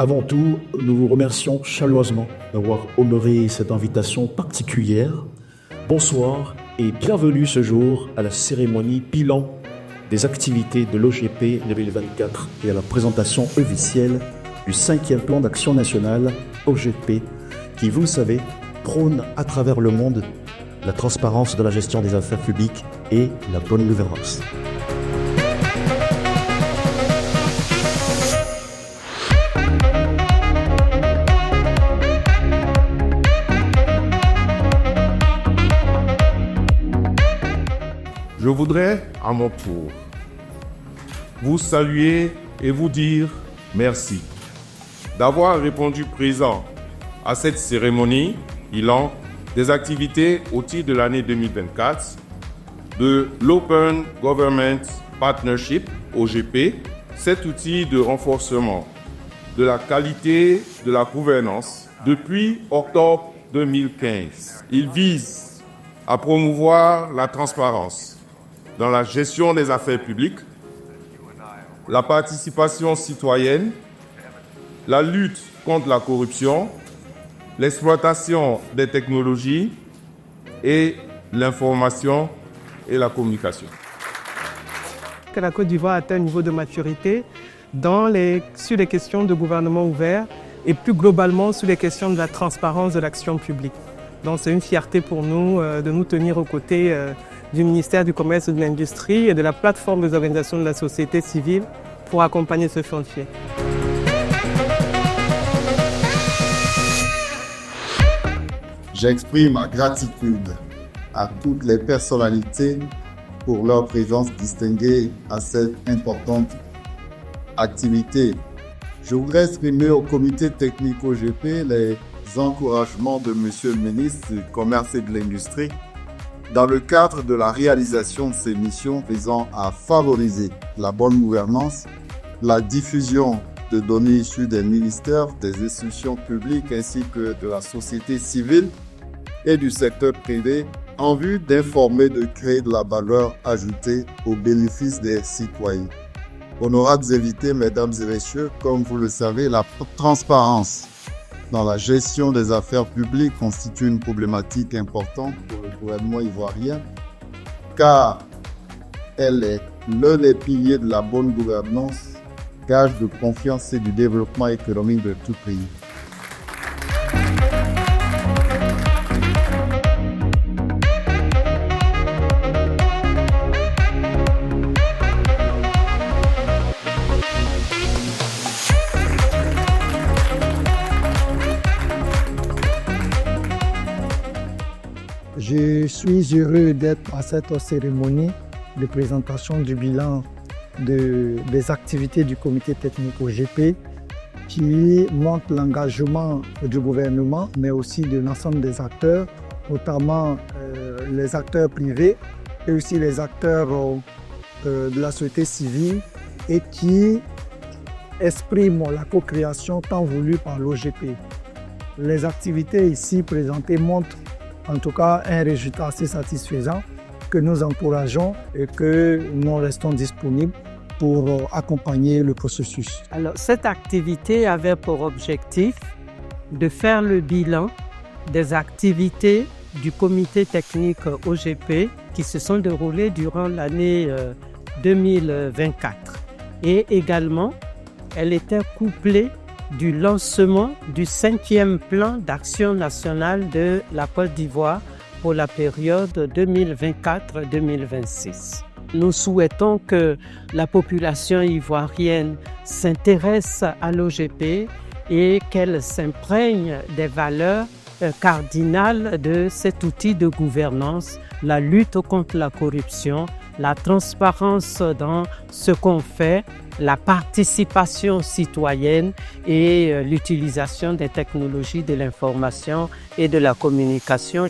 Avant tout, nous vous remercions chaleureusement d'avoir honoré cette invitation particulière. Bonsoir et bienvenue ce jour à la cérémonie bilan des activités de l'OGP 2024 et à la présentation officielle du 5e plan d'action nationale OGP qui, vous le savez, prône à travers le monde la transparence de la gestion des affaires publiques et la bonne gouvernance. Je voudrais, à mon tour, vous saluer et vous dire merci d'avoir répondu présent à cette cérémonie bilan des activités au titre de l'année 2024 de l'Open Government Partnership, OGP, cet outil de renforcement de la qualité de la gouvernance depuis octobre 2015. Il vise à promouvoir la transparence dans la gestion des affaires publiques, la participation citoyenne, la lutte contre la corruption, l'exploitation des technologies et l'information et la communication. Que la Côte d'Ivoire atteint un niveau de maturité sur les questions de gouvernement ouvert et plus globalement sur les questions de la transparence de l'action publique. Donc c'est une fierté pour nous de nous tenir aux côtés du ministère du Commerce et de l'Industrie et de la plateforme des organisations de la société civile pour accompagner ce chantier. J'exprime ma gratitude à toutes les personnalités pour leur présence distinguée à cette importante activité. Je voudrais exprimer au comité technique OGP les encouragements de Monsieur le ministre du Commerce et de l'Industrie dans le cadre de la réalisation de ces missions visant à favoriser la bonne gouvernance, la diffusion de données issues des ministères, des institutions publiques ainsi que de la société civile et du secteur privé en vue d'informer, de créer de la valeur ajoutée au bénéfice des citoyens. Honorables invités, mesdames et messieurs, comme vous le savez, la transparence dans la gestion des affaires publiques constitue une problématique importante pour le gouvernement ivoirien, car elle est l'un des piliers de la bonne gouvernance, gage de confiance et du développement économique de tout pays. Je suis heureux d'être à cette cérémonie de présentation du bilan des activités du comité technique OGP qui montre l'engagement du gouvernement mais aussi de l'ensemble des acteurs, notamment les acteurs privés et aussi les acteurs de la société civile et qui expriment la co-création tant voulue par l'OGP. Les activités ici présentées montrent en tout cas un résultat assez satisfaisant que nous encourageons et que nous restons disponibles pour accompagner le processus. Alors, cette activité avait pour objectif de faire le bilan des activités du comité technique OGP qui se sont déroulées durant l'année 2024. Et également, elle était couplée du lancement du 5e plan d'action nationale de la Côte d'Ivoire pour la période 2024-2026. Nous souhaitons que la population ivoirienne s'intéresse à l'OGP et qu'elle s'imprègne des valeurs cardinales de cet outil de gouvernance, la lutte contre la corruption, la transparence dans ce qu'on fait, la participation citoyenne et l'utilisation des technologies de l'information et de la communication.